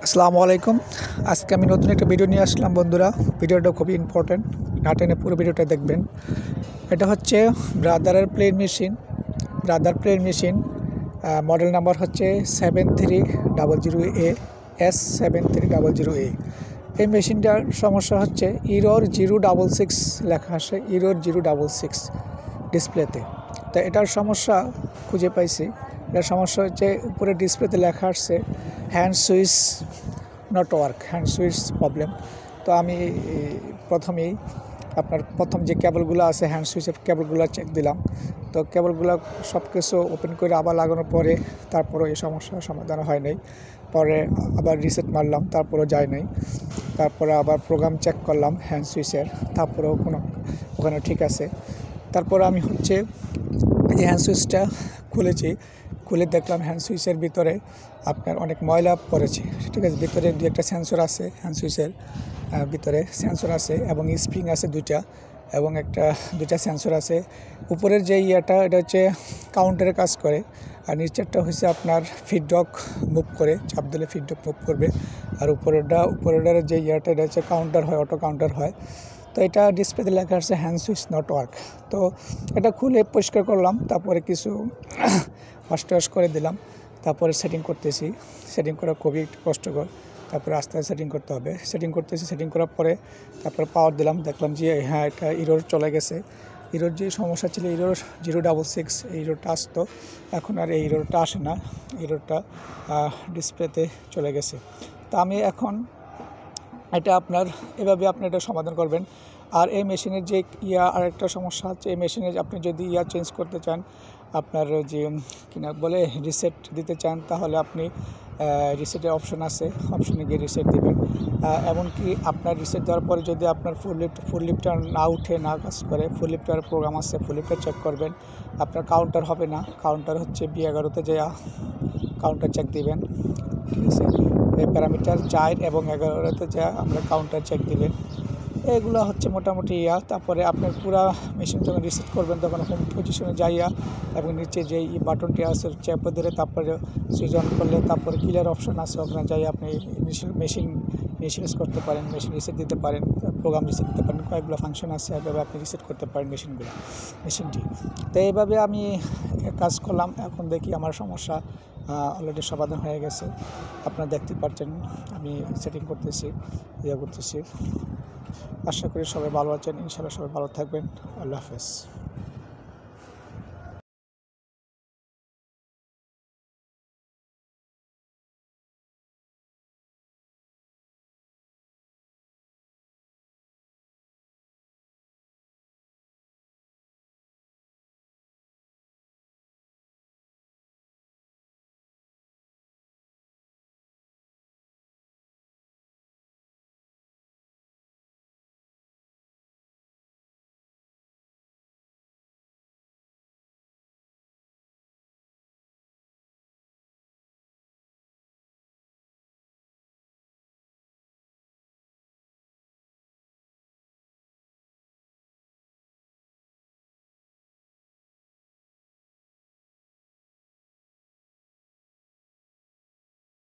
আসসালামু আলাইকুম। আজকে আমি নতুন একটা ভিডিও নিয়ে আসলাম বন্ধুরা। ভিডিওটা খুবই ইম্পর্টেন্ট, না টেনে পুরো ভিডিওটা দেখবেন। এটা হচ্ছে brother plain machine. Model number হচ্ছে 7300A S7300A। এই মেশিনটার সমস্যা হচ্ছে ইরর 066 লেখা আসে, ইরর 066 ডিসপ্লেতে। তো এটার সমস্যা খুঁজে পাইছি। এটার সমস্যা হচ্ছে উপরে ডিসপ্লেতে লেখা আসছে hand switch not work, hand switch problem. তো আমি প্রথমেই প্রথম যে কেবলগুলো আছে হ্যান্ড সুইচের কেবলগুলো চেক দিলাম। তো কেবলগুলো সব কিছু ওপেন করে আবার লাগানোর পরে তারপরও এই সমস্যার সমাধান হয় নাই। পরে আবার রিসেট মারলাম, তারপরও যায় নাই। তারপরে আবার প্রোগ্রাম চেক করলাম হ্যান্ড সুইচের, তারপরেও ওখানে ঠিক আছে। তারপর আমি এই হ্যান্ড সুইচটা খুলে দেখলাম হ্যান্ড সুইচের ভিতরে আপনার অনেক ময়লা পড়েছে। ঠিক আছে, ভিতরে দু একটা সেন্সর আছে, হ্যান্ড সুইচের ভিতরে সেন্সর আছে এবং স্প্রিং আছে দুইটা, এবং দুইটা সেন্সর আছে। উপরের যে এটা হচ্ছে কাউন্টারে কাজ করে, আর নিচেরটা হচ্ছে আপনার ফিডব্যাক মুভ করে, চাপ দিলে ফিডব্যাক মুভ করবে। আর উপরের যে এটা হচ্ছে কাউন্টার হয়, অটো কাউন্টার হয়। তো এটা ডিসপ্লেতে লেখা আছে হ্যান্ড সুইচ নট ওয়ার্ক। তো এটা খুলে পরিষ্কার করলাম, তারপরে কিছু ওয়াশ করে দিলাম। তারপরে সেটিং করা খুবই কষ্টকর। তারপরে আস্তে আস্তে সেটিং করতে হবে। সেটিং করার পরে তারপরে পাওয়ার দিলাম, দেখলাম যে হ্যাঁ, এটা ইরর চলে গেছে। ইরর যে সমস্যা ছিল, ইরর 066, এই ইররটা আসতো, এখন আর এই ইররটা আসে না। ইররটা ডিসপ্লেতে চলে গেছে। তো আমি এখন এটা এভাবে আপনি এটা সমাধান করবেন। আর এই মেশিনের যে আরেকটা সমস্যা হচ্ছে, এই মেশিনে আপনি যদি চেঞ্জ করতে চান, আপনার যে কিনা বলে রিসেট দিতে চান, তাহলে আপনি রিসেটের অপশন আছে, অপশনে গিয়ে রিসেট দেবেন। এমনকি আপনার রিসেট দেওয়ার পরে যদি আপনার ফুল লিফটার না উঠে, না কাজ করে, ফুল লিফটার প্রোগ্রাম আছে, ফুল লিফটার চেক করবেন। আপনার কাউন্টার হবে না, কাউন্টার হচ্ছে B11-তে যে কাউন্টার চেক দিবেন। ঠিক আছে, প্যারামিটার 4 এবং 11-তে যা আমরা কাউন্টার চেক দিবেন। এগুলো হচ্ছে মোটামুটি তারপরে আপনার পুরা মেশিন যখন রিসেট করবেন, তখন হোম পজিশনে যাইয়া এবং নিচে যে বাটনটি আছে চেপে ধরে তারপরে সুইচ অন করলে তারপরে ক্লিয়ার অপশন আছে, ওখানে যাই আপনি মেশিন ইনিশিয়ালাইজ করতে পারেন, মেশিন রিসেট দিতে পারেন, প্রোগ্রাম রিসেট দিতে পারেন। কয়েকগুলো ফাংশন আছে, এভাবে আপনি রিসেট করতে পারেন মেশিনটি। তো এইভাবে আমি কাজ করলাম। এখন দেখি আমার সমস্যা অলরেডি সমাধান হয়ে গেছে। আপনারা দেখতে পাচ্ছেন আমি সেটিং করতেছি। আশা করি সবাই ভালো আছেন, ইনশাআল্লাহ সবাই ভালো থাকবেন। আল্লাহ হাফেজ।